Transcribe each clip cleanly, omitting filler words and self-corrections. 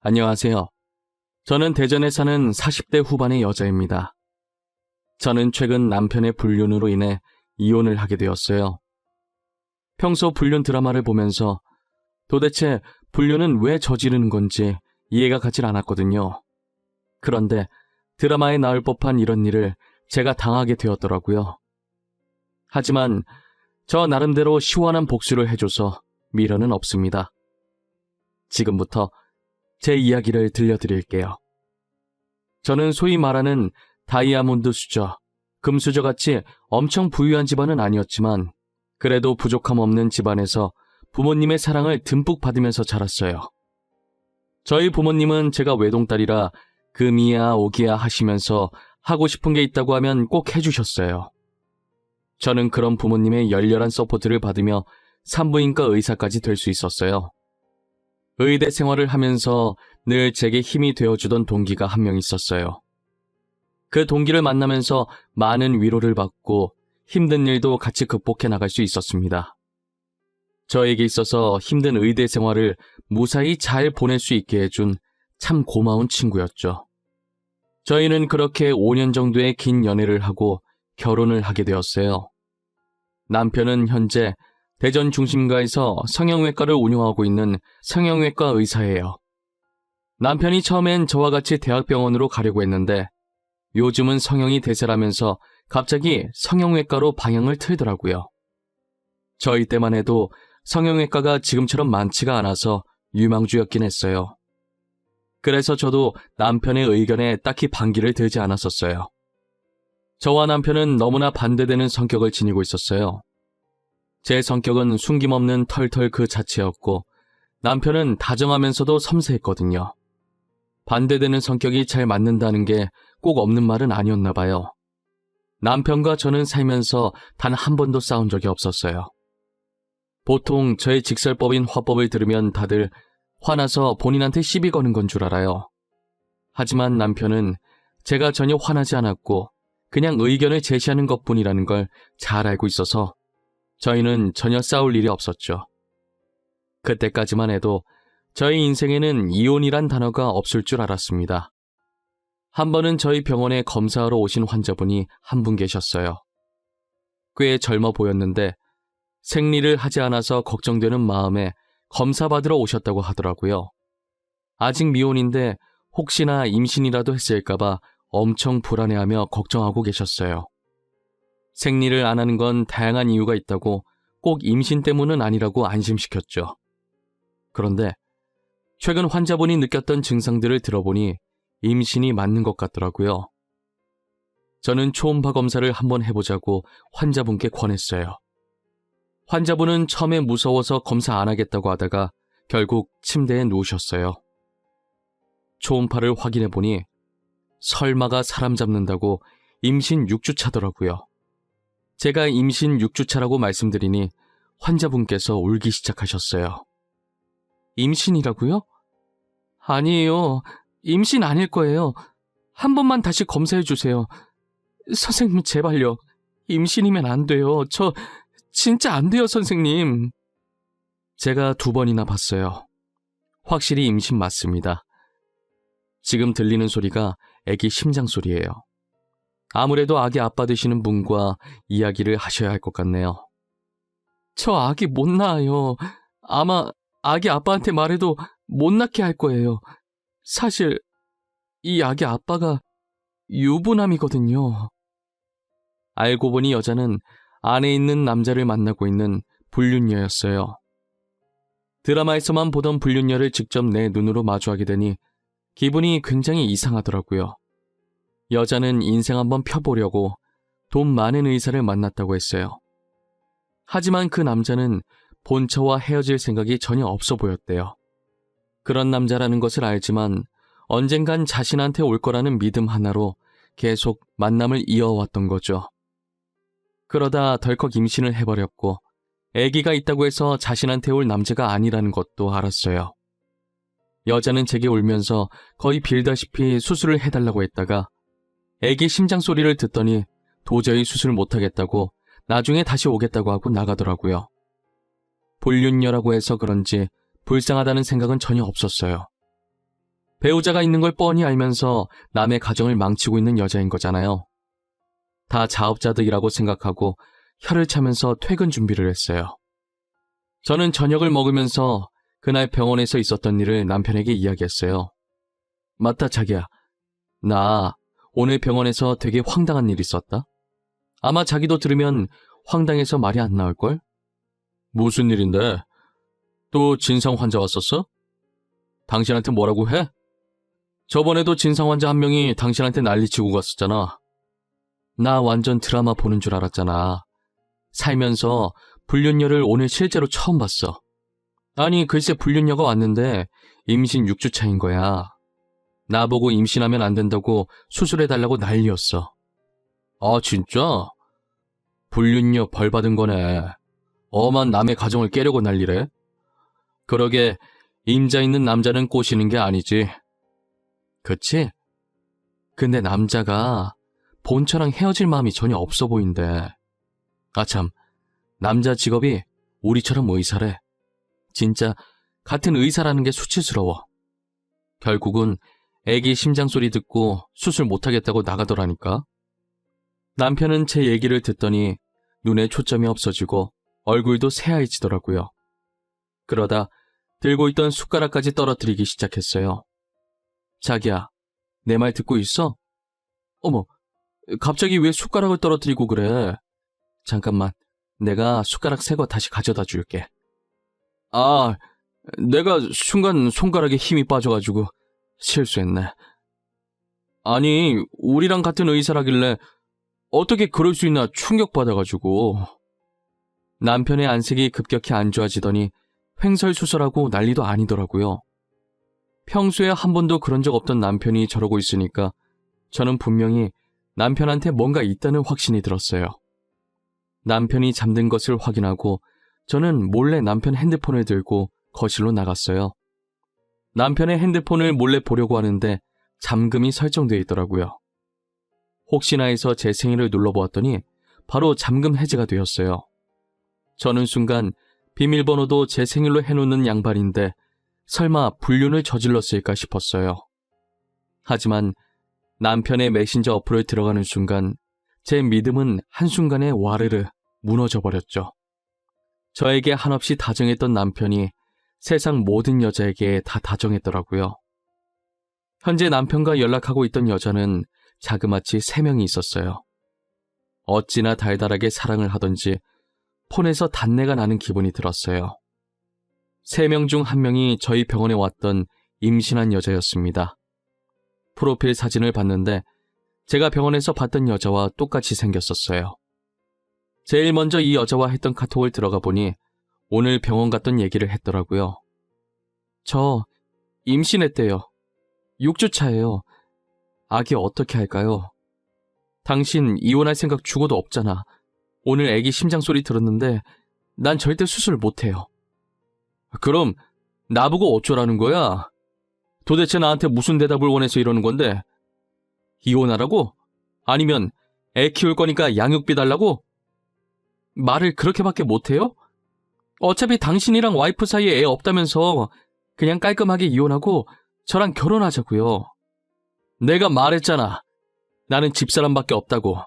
안녕하세요. 저는 대전에 사는 40대 후반의 여자입니다. 저는 최근 남편의 불륜으로 인해 이혼을 하게 되었어요. 평소 불륜 드라마를 보면서 도대체 불륜은 왜 저지르는 건지 이해가 가질 않았거든요. 그런데 드라마에 나올 법한 이런 일을 제가 당하게 되었더라고요. 하지만 저 나름대로 시원한 복수를 해줘서 미련은 없습니다. 지금부터 제 이야기를 들려드릴게요. 저는 소위 말하는 다이아몬드 수저, 금수저같이 엄청 부유한 집안은 아니었지만 그래도 부족함 없는 집안에서 부모님의 사랑을 듬뿍 받으면서 자랐어요. 저희 부모님은 제가 외동딸이라 금이야 오기야 하시면서 하고 싶은 게 있다고 하면 꼭 해주셨어요. 저는 그런 부모님의 열렬한 서포트를 받으며 산부인과 의사까지 될 수 있었어요. 의대 생활을 하면서 늘 제게 힘이 되어주던 동기가 한 명 있었어요. 그 동기를 만나면서 많은 위로를 받고 힘든 일도 같이 극복해 나갈 수 있었습니다. 저에게 있어서 힘든 의대 생활을 무사히 잘 보낼 수 있게 해준 참 고마운 친구였죠. 저희는 그렇게 5년 정도의 긴 연애를 하고 결혼을 하게 되었어요. 남편은 현재 대전 중심가에서 성형외과를 운영하고 있는 성형외과 의사예요. 남편이 처음엔 저와 같이 대학병원으로 가려고 했는데 요즘은 성형이 대세라면서 갑자기 성형외과로 방향을 틀더라고요. 저희 때만 해도 성형외과가 지금처럼 많지가 않아서 유망주였긴 했어요. 그래서 저도 남편의 의견에 딱히 반기를 들지 않았었어요. 저와 남편은 너무나 반대되는 성격을 지니고 있었어요. 제 성격은 숨김없는 털털 그 자체였고 남편은 다정하면서도 섬세했거든요. 반대되는 성격이 잘 맞는다는 게 꼭 없는 말은 아니었나 봐요. 남편과 저는 살면서 단 한 번도 싸운 적이 없었어요. 보통 저의 직설법인 화법을 들으면 다들 화나서 본인한테 시비 거는 건 줄 알아요. 하지만 남편은 제가 전혀 화나지 않았고 그냥 의견을 제시하는 것뿐이라는 걸 잘 알고 있어서 저희는 전혀 싸울 일이 없었죠. 그때까지만 해도 저희 인생에는 이혼이란 단어가 없을 줄 알았습니다. 한 번은 저희 병원에 검사하러 오신 환자분이 한 분 계셨어요. 꽤 젊어 보였는데 생리를 하지 않아서 걱정되는 마음에 검사 받으러 오셨다고 하더라고요. 아직 미혼인데 혹시나 임신이라도 했을까봐 엄청 불안해하며 걱정하고 계셨어요. 생리를 안 하는 건 다양한 이유가 있다고 꼭 임신 때문은 아니라고 안심시켰죠. 그런데 최근 환자분이 느꼈던 증상들을 들어보니 임신이 맞는 것 같더라고요. 저는 초음파 검사를 한번 해보자고 환자분께 권했어요. 환자분은 처음에 무서워서 검사 안 하겠다고 하다가 결국 침대에 누우셨어요. 초음파를 확인해보니 설마가 사람 잡는다고 임신 6주차더라고요. 제가 임신 6주차라고 말씀드리니 환자분께서 울기 시작하셨어요. 임신이라고요? 아니에요. 임신 아닐 거예요. 한 번만 다시 검사해주세요. 선생님 제발요. 임신이면 안 돼요. 저 진짜 안 돼요, 선생님. 제가 2번이나 봤어요. 확실히 임신 맞습니다. 지금 들리는 소리가 아기 심장 소리예요. 아무래도 아기 아빠 되시는 분과 이야기를 하셔야 할 것 같네요. 저 아기 못 낳아요. 아마 아기 아빠한테 말해도 못 낳게 할 거예요. 사실 이 아기 아빠가 유부남이거든요. 알고 보니 여자는 안에 있는 남자를 만나고 있는 불륜녀였어요. 드라마에서만 보던 불륜녀를 직접 내 눈으로 마주하게 되니 기분이 굉장히 이상하더라고요. 여자는 인생 한번 펴보려고 돈 많은 의사를 만났다고 했어요. 하지만 그 남자는 본처와 헤어질 생각이 전혀 없어 보였대요. 그런 남자라는 것을 알지만 언젠간 자신한테 올 거라는 믿음 하나로 계속 만남을 이어왔던 거죠. 그러다 덜컥 임신을 해버렸고 아기가 있다고 해서 자신한테 올 남자가 아니라는 것도 알았어요. 여자는 제게 울면서 거의 빌다시피 수술을 해달라고 했다가 아기 심장 소리를 듣더니 도저히 수술 못하겠다고 나중에 다시 오겠다고 하고 나가더라고요. 불륜녀라고 해서 그런지 불쌍하다는 생각은 전혀 없었어요. 배우자가 있는 걸 뻔히 알면서 남의 가정을 망치고 있는 여자인 거잖아요. 다 자업자득이라고 생각하고 혀를 차면서 퇴근 준비를 했어요. 저는 저녁을 먹으면서 그날 병원에서 있었던 일을 남편에게 이야기했어요. 맞다, 자기야. 나 오늘 병원에서 되게 황당한 일 있었다. 아마 자기도 들으면 황당해서 말이 안 나올걸? 무슨 일인데? 또 진상 환자 왔었어? 당신한테 뭐라고 해? 저번에도 진상 환자 한 명이 당신한테 난리치고 갔었잖아. 나 완전 드라마 보는 줄 알았잖아. 살면서 불륜녀를 오늘 실제로 처음 봤어. 아니, 글쎄 불륜녀가 왔는데 임신 6주 차인 거야. 나보고 임신하면 안 된다고 수술해달라고 난리였어. 아, 진짜? 불륜녀 벌 받은 거네. 엄한 남의 가정을 깨려고 난리래? 그러게 임자 있는 남자는 꼬시는 게 아니지. 그치? 근데 남자가 본처랑 헤어질 마음이 전혀 없어 보인대. 아참, 남자 직업이 우리처럼 의사래. 진짜 같은 의사라는 게 수치스러워. 결국은 애기 심장 소리 듣고 수술 못하겠다고 나가더라니까. 남편은 제 얘기를 듣더니 눈에 초점이 없어지고 얼굴도 새하얘지더라고요. 그러다 들고 있던 숟가락까지 떨어뜨리기 시작했어요. 자기야, 내 말 듣고 있어? 어머, 갑자기 왜 숟가락을 떨어뜨리고 그래? 잠깐만, 내가 숟가락 새 거 다시 가져다 줄게. 아, 내가 순간 손가락에 힘이 빠져가지고 실수했네. 아니, 우리랑 같은 의사라길래 어떻게 그럴 수 있나 충격받아가지고. 남편의 안색이 급격히 안 좋아지더니 횡설수설하고 난리도 아니더라고요. 평소에 한 번도 그런 적 없던 남편이 저러고 있으니까 저는 분명히 남편한테 뭔가 있다는 확신이 들었어요. 남편이 잠든 것을 확인하고 저는 몰래 남편 핸드폰을 들고 거실로 나갔어요. 남편의 핸드폰을 몰래 보려고 하는데 잠금이 설정되어 있더라고요. 혹시나 해서 제 생일을 눌러보았더니 바로 잠금 해제가 되었어요. 저는 순간 비밀번호도 제 생일로 해놓는 양반인데 설마 불륜을 저질렀을까 싶었어요. 하지만 남편의 메신저 어플을 들어가는 순간 제 믿음은 한순간에 와르르 무너져 버렸죠. 저에게 한없이 다정했던 남편이 세상 모든 여자에게 다 다정했더라고요. 현재 남편과 연락하고 있던 여자는 자그마치 3명이 있었어요. 어찌나 달달하게 사랑을 하던지 폰에서 단내가 나는 기분이 들었어요. 3명 중 1명이 저희 병원에 왔던 임신한 여자였습니다. 프로필 사진을 봤는데 제가 병원에서 봤던 여자와 똑같이 생겼었어요. 제일 먼저 이 여자와 했던 카톡을 들어가 보니 오늘 병원 갔던 얘기를 했더라고요. 저 임신했대요. 6주 차예요. 아기 어떻게 할까요? 당신 이혼할 생각 죽어도 없잖아. 오늘 아기 심장 소리 들었는데 난 절대 수술 못해요. 그럼 나보고 어쩌라는 거야? 도대체 나한테 무슨 대답을 원해서 이러는 건데? 이혼하라고? 아니면 애 키울 거니까 양육비 달라고? 말을 그렇게밖에 못해요? 어차피 당신이랑 와이프 사이에 애 없다면서 그냥 깔끔하게 이혼하고 저랑 결혼하자고요. 내가 말했잖아. 나는 집사람밖에 없다고.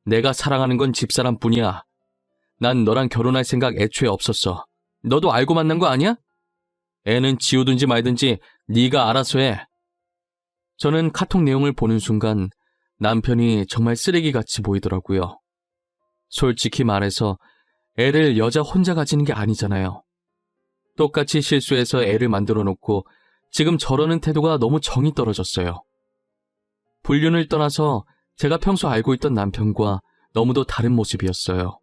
내가 사랑하는 건 집사람뿐이야. 난 너랑 결혼할 생각 애초에 없었어. 너도 알고 만난 거 아니야? 애는 지우든지 말든지 네가 알아서 해. 저는 카톡 내용을 보는 순간 남편이 정말 쓰레기같이 보이더라고요. 솔직히 말해서 애를 여자 혼자 가지는 게 아니잖아요. 똑같이 실수해서 애를 만들어 놓고 지금 저러는 태도가 너무 정이 떨어졌어요. 불륜을 떠나서 제가 평소 알고 있던 남편과 너무도 다른 모습이었어요.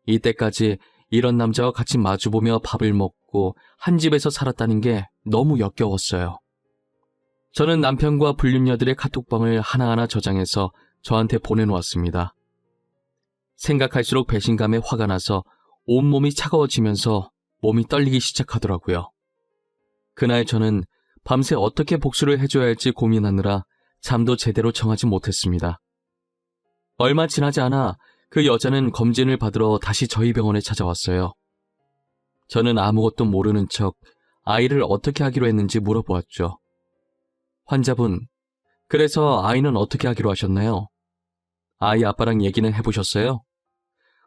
이때까지 이런 남자와 같이 마주보며 밥을 먹고 한 집에서 살았다는 게 너무 역겨웠어요. 저는 남편과 불륜녀들의 카톡방을 하나하나 저장해서 저한테 보내놓았습니다. 생각할수록 배신감에 화가 나서 온몸이 차가워지면서 몸이 떨리기 시작하더라고요. 그날 저는 밤새 어떻게 복수를 해줘야 할지 고민하느라 잠도 제대로 청하지 못했습니다. 얼마 지나지 않아 그 여자는 검진을 받으러 다시 저희 병원에 찾아왔어요. 저는 아무것도 모르는 척 아이를 어떻게 하기로 했는지 물어보았죠. 환자분, 그래서 아이는 어떻게 하기로 하셨나요? 아이 아빠랑 얘기는 해보셨어요?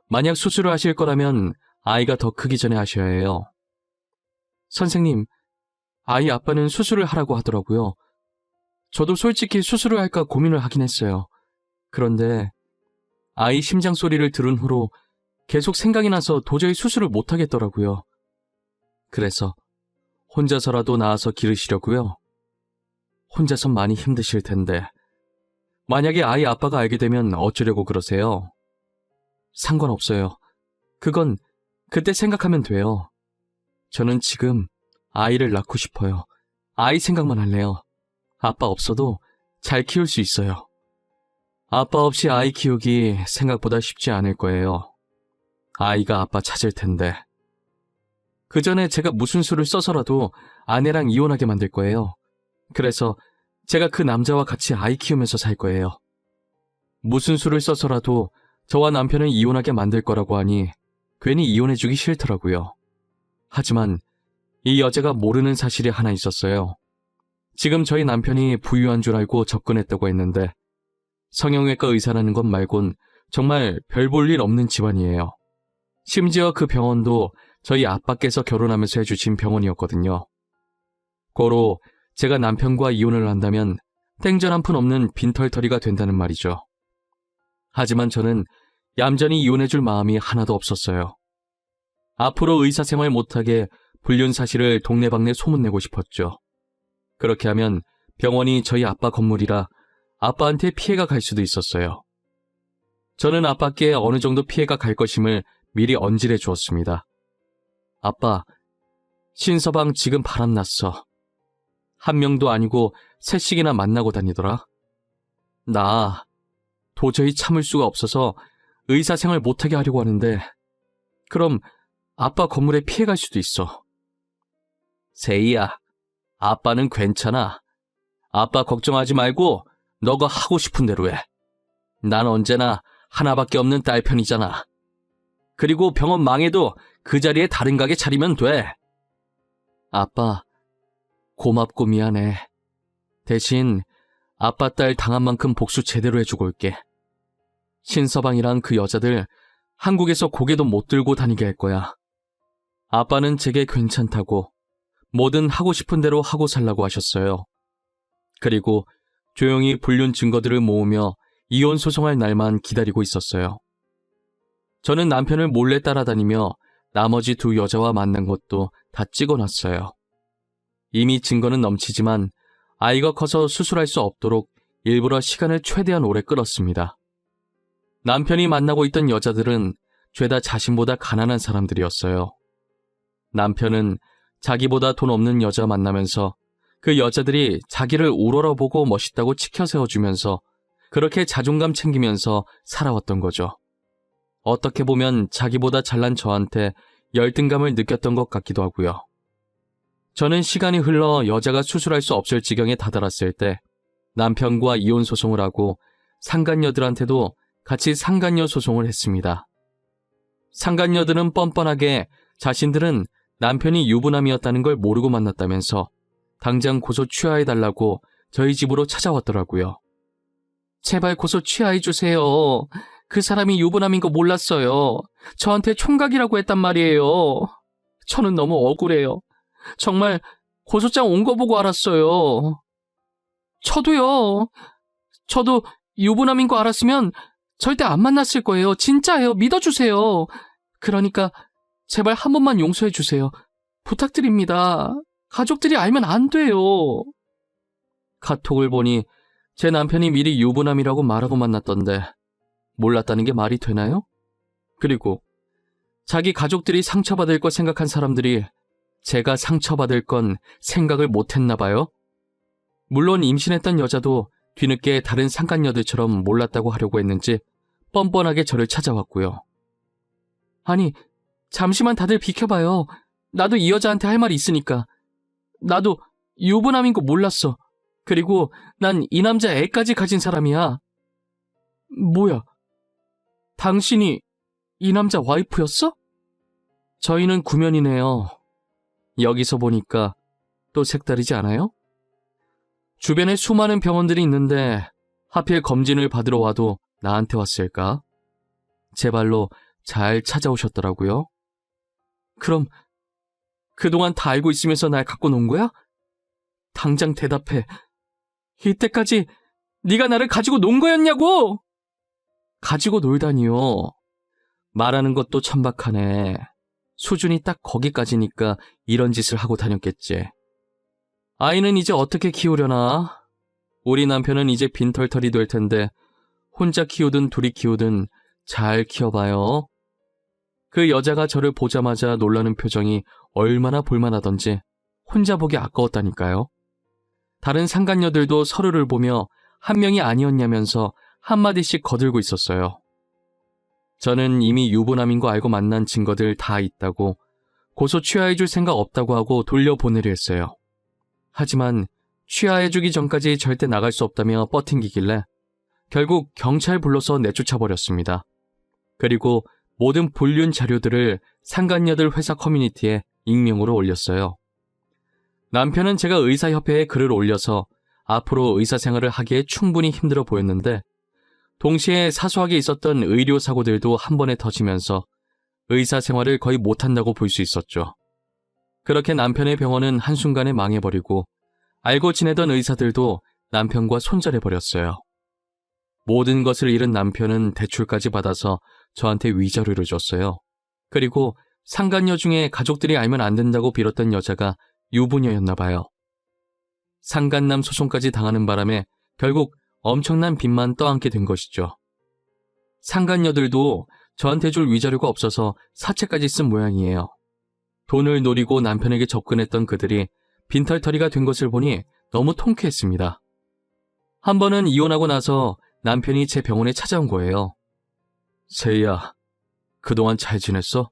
만약 수술을 하실 거라면 아이가 더 크기 전에 하셔야 해요. 선생님, 아이 아빠는 수술을 하라고 하더라고요. 저도 솔직히 수술을 할까 고민을 하긴 했어요. 그런데 아이 심장 소리를 들은 후로 계속 생각이 나서 도저히 수술을 못 하겠더라고요. 그래서 혼자서라도 나와서 기르시려고요. 혼자선 많이 힘드실 텐데 만약에 아이 아빠가 알게 되면 어쩌려고 그러세요? 상관없어요. 그건 그때 생각하면 돼요. 저는 지금 아이를 낳고 싶어요. 아이 생각만 할래요. 아빠 없어도 잘 키울 수 있어요. 아빠 없이 아이 키우기 생각보다 쉽지 않을 거예요. 아이가 아빠 찾을 텐데. 그 전에 제가 무슨 수를 써서라도 아내랑 이혼하게 만들 거예요. 그래서 제가 그 남자와 같이 아이 키우면서 살 거예요. 무슨 수를 써서라도 저와 남편을 이혼하게 만들 거라고 하니 괜히 이혼해주기 싫더라고요. 하지만 이 여자가 모르는 사실이 하나 있었어요. 지금 저희 남편이 부유한 줄 알고 접근했다고 했는데 성형외과 의사라는 것 말곤 정말 별 볼 일 없는 집안이에요. 심지어 그 병원도 저희 아빠께서 결혼하면서 해주신 병원이었거든요. 고로 제가 남편과 이혼을 한다면 땡전 한 푼 없는 빈털터리가 된다는 말이죠. 하지만 저는 얌전히 이혼해줄 마음이 하나도 없었어요. 앞으로 의사생활 못하게 불륜 사실을 동네방네 소문내고 싶었죠. 그렇게 하면 병원이 저희 아빠 건물이라 아빠한테 피해가 갈 수도 있었어요. 저는 아빠께 어느 정도 피해가 갈 것임을 미리 언질해 주었습니다. 아빠, 신서방 지금 바람났어. 한 명도 아니고 셋씩이나 만나고 다니더라. 나 도저히 참을 수가 없어서 의사생활 못하게 하려고 하는데 그럼 아빠 건물에 피해 갈 수도 있어. 세희야, 아빠는 괜찮아. 아빠 걱정하지 말고 너가 하고 싶은 대로 해. 난 언제나 하나밖에 없는 딸 편이잖아. 그리고 병원 망해도 그 자리에 다른 가게 차리면 돼. 아빠, 고맙고 미안해. 대신 아빠 딸 당한 만큼 복수 제대로 해주고 올게. 신서방이랑 그 여자들 한국에서 고개도 못 들고 다니게 할 거야. 아빠는 제게 괜찮다고 뭐든 하고 싶은 대로 하고 살라고 하셨어요. 그리고 조용히 불륜 증거들을 모으며 이혼 소송할 날만 기다리고 있었어요. 저는 남편을 몰래 따라다니며 나머지 두 여자와 만난 것도 다 찍어놨어요. 이미 증거는 넘치지만 아이가 커서 수술할 수 없도록 일부러 시간을 최대한 오래 끌었습니다. 남편이 만나고 있던 여자들은 죄다 자신보다 가난한 사람들이었어요. 남편은 자기보다 돈 없는 여자 만나면서 그 여자들이 자기를 우러러보고 멋있다고 치켜세워주면서 그렇게 자존감 챙기면서 살아왔던 거죠. 어떻게 보면 자기보다 잘난 저한테 열등감을 느꼈던 것 같기도 하고요. 저는 시간이 흘러 여자가 수술할 수 없을 지경에 다다랐을 때 남편과 이혼 소송을 하고 상간녀들한테도 같이 상간녀 소송을 했습니다. 상간녀들은 뻔뻔하게 자신들은 남편이 유부남이었다는 걸 모르고 만났다면서 당장 고소 취하해달라고 저희 집으로 찾아왔더라고요. 제발 고소 취하해주세요. 그 사람이 유부남인 거 몰랐어요. 저한테 총각이라고 했단 말이에요. 저는 너무 억울해요. 정말 고소장 온 거 보고 알았어요. 저도요. 저도 유부남인 거 알았으면 절대 안 만났을 거예요. 진짜예요. 믿어주세요. 그러니까 제발 한 번만 용서해 주세요. 부탁드립니다. 가족들이 알면 안 돼요. 카톡을 보니 제 남편이 미리 유부남이라고 말하고 만났던데 몰랐다는 게 말이 되나요? 그리고 자기 가족들이 상처받을 거 생각한 사람들이 제가 상처받을 건 생각을 못했나 봐요. 물론 임신했던 여자도 뒤늦게 다른 상간녀들처럼 몰랐다고 하려고 했는지 뻔뻔하게 저를 찾아왔고요. 아니, 잠시만 다들 비켜봐요. 나도 이 여자한테 할 말이 있으니까. 나도 유부남인 거 몰랐어. 그리고 난 이 남자 애까지 가진 사람이야. 뭐야? 당신이 이 남자 와이프였어? 저희는 구면이네요. 여기서 보니까 또 색다르지 않아요? 주변에 수많은 병원들이 있는데 하필 검진을 받으러 와도 나한테 왔을까? 제 발로 잘 찾아오셨더라고요. 그럼 그동안 다 알고 있으면서 날 갖고 논 거야? 당장 대답해. 이때까지 네가 나를 가지고 논 거였냐고! 가지고 놀다니요. 말하는 것도 천박하네. 수준이 딱 거기까지니까 이런 짓을 하고 다녔겠지. 아이는 이제 어떻게 키우려나? 우리 남편은 이제 빈털털이 될 텐데 혼자 키우든 둘이 키우든 잘 키워봐요. 그 여자가 저를 보자마자 놀라는 표정이 얼마나 볼만하던지 혼자 보기 아까웠다니까요. 다른 상간녀들도 서로를 보며 한 명이 아니었냐면서 한마디씩 거들고 있었어요. 저는 이미 유부남인 거 알고 만난 증거들 다 있다고 고소 취하해줄 생각 없다고 하고 돌려보내려 했어요. 하지만 취하해주기 전까지 절대 나갈 수 없다며 뻗팅기길래 결국 경찰 불러서 내쫓아버렸습니다. 그리고 모든 불륜 자료들을 상간녀들 회사 커뮤니티에 익명으로 올렸어요. 남편은 제가 의사협회에 글을 올려서 앞으로 의사생활을 하기에 충분히 힘들어 보였는데 동시에 사소하게 있었던 의료사고들도 한 번에 터지면서 의사생활을 거의 못한다고 볼 수 있었죠. 그렇게 남편의 병원은 한순간에 망해버리고 알고 지내던 의사들도 남편과 손절해버렸어요. 모든 것을 잃은 남편은 대출까지 받아서 저한테 위자료를 줬어요. 그리고 상간녀 중에 가족들이 알면 안 된다고 빌었던 여자가 유부녀였나 봐요. 상간남 소송까지 당하는 바람에 결국 엄청난 빚만 떠안게 된 것이죠. 상간녀들도 저한테 줄 위자료가 없어서 사채까지 쓴 모양이에요. 돈을 노리고 남편에게 접근했던 그들이 빈털터리가 된 것을 보니 너무 통쾌했습니다. 한 번은 이혼하고 나서 남편이 제 병원에 찾아온 거예요. 세희야, 그동안 잘 지냈어?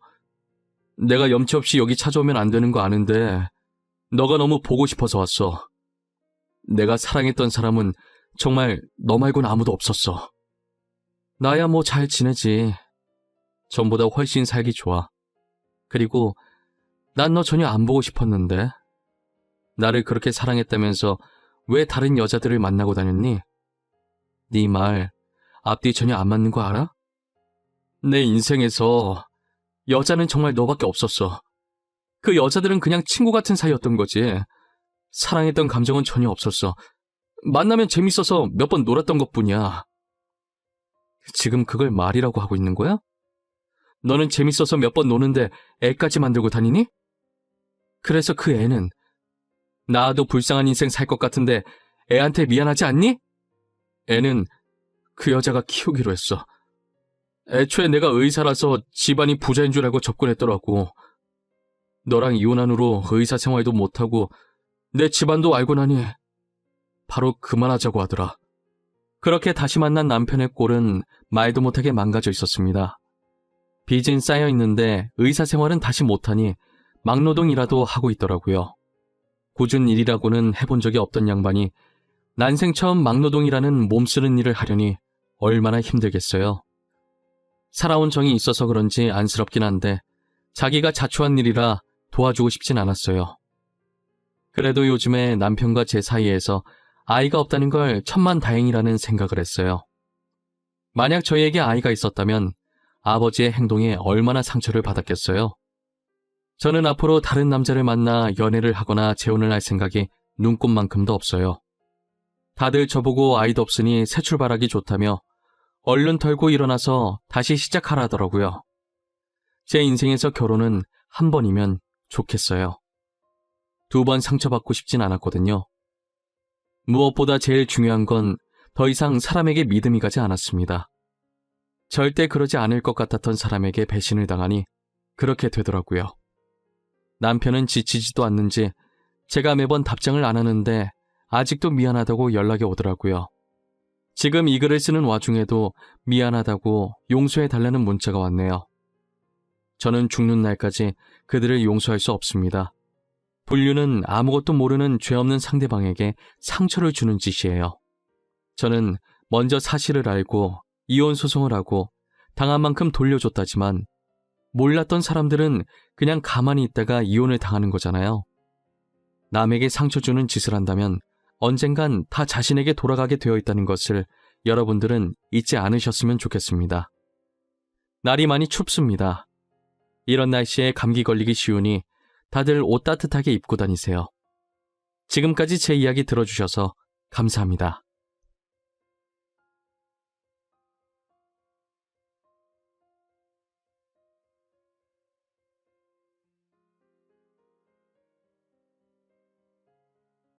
내가 염치 없이 여기 찾아오면 안 되는 거 아는데 너가 너무 보고 싶어서 왔어. 내가 사랑했던 사람은 정말 너 말고는 아무도 없었어. 나야 뭐 잘 지내지. 전보다 훨씬 살기 좋아. 그리고 난 너 전혀 안 보고 싶었는데. 나를 그렇게 사랑했다면서 왜 다른 여자들을 만나고 다녔니? 네 말 앞뒤 전혀 안 맞는 거 알아? 내 인생에서 여자는 정말 너밖에 없었어. 그 여자들은 그냥 친구 같은 사이였던 거지. 사랑했던 감정은 전혀 없었어. 만나면 재밌어서 몇 번 놀았던 것뿐이야. 지금 그걸 말이라고 하고 있는 거야? 너는 재밌어서 몇 번 노는데 애까지 만들고 다니니? 그래서 그 애는 나도 불쌍한 인생 살 것 같은데 애한테 미안하지 않니? 애는 그 여자가 키우기로 했어. 애초에 내가 의사라서 집안이 부자인 줄 알고 접근했더라고. 너랑 이혼한 후로 의사 생활도 못하고 내 집안도 알고 나니 바로 그만하자고 하더라. 그렇게 다시 만난 남편의 꼴은 말도 못하게 망가져 있었습니다. 빚은 쌓여 있는데 의사 생활은 다시 못하니 막노동이라도 하고 있더라고요. 꾸준 일이라고는 해본 적이 없던 양반이 난생 처음 막노동이라는 몸쓰는 일을 하려니 얼마나 힘들겠어요. 살아온 정이 있어서 그런지 안쓰럽긴 한데 자기가 자초한 일이라 도와주고 싶진 않았어요. 그래도 요즘에 남편과 제 사이에서 아이가 없다는 걸 천만다행이라는 생각을 했어요. 만약 저희에게 아이가 있었다면 아버지의 행동에 얼마나 상처를 받았겠어요. 저는 앞으로 다른 남자를 만나 연애를 하거나 재혼을 할 생각이 눈꼽만큼도 없어요. 다들 저보고 아이도 없으니 새 출발하기 좋다며 얼른 털고 일어나서 다시 시작하라더라고요. 제 인생에서 결혼은 한 번이면 좋겠어요. 2번 상처받고 싶진 않았거든요. 무엇보다 제일 중요한 건 더 이상 사람에게 믿음이 가지 않았습니다. 절대 그러지 않을 것 같았던 사람에게 배신을 당하니 그렇게 되더라고요. 남편은 지치지도 않는지 제가 매번 답장을 안 하는데 아직도 미안하다고 연락이 오더라고요. 지금 이 글을 쓰는 와중에도 미안하다고 용서해달라는 문자가 왔네요. 저는 죽는 날까지 그들을 용서할 수 없습니다. 불륜은 아무것도 모르는 죄 없는 상대방에게 상처를 주는 짓이에요. 저는 먼저 사실을 알고 이혼 소송을 하고 당한 만큼 돌려줬다지만 몰랐던 사람들은 그냥 가만히 있다가 이혼을 당하는 거잖아요. 남에게 상처 주는 짓을 한다면 언젠간 다 자신에게 돌아가게 되어 있다는 것을 여러분들은 잊지 않으셨으면 좋겠습니다. 날이 많이 춥습니다. 이런 날씨에 감기 걸리기 쉬우니 다들 옷 따뜻하게 입고 다니세요. 지금까지 제 이야기 들어주셔서 감사합니다.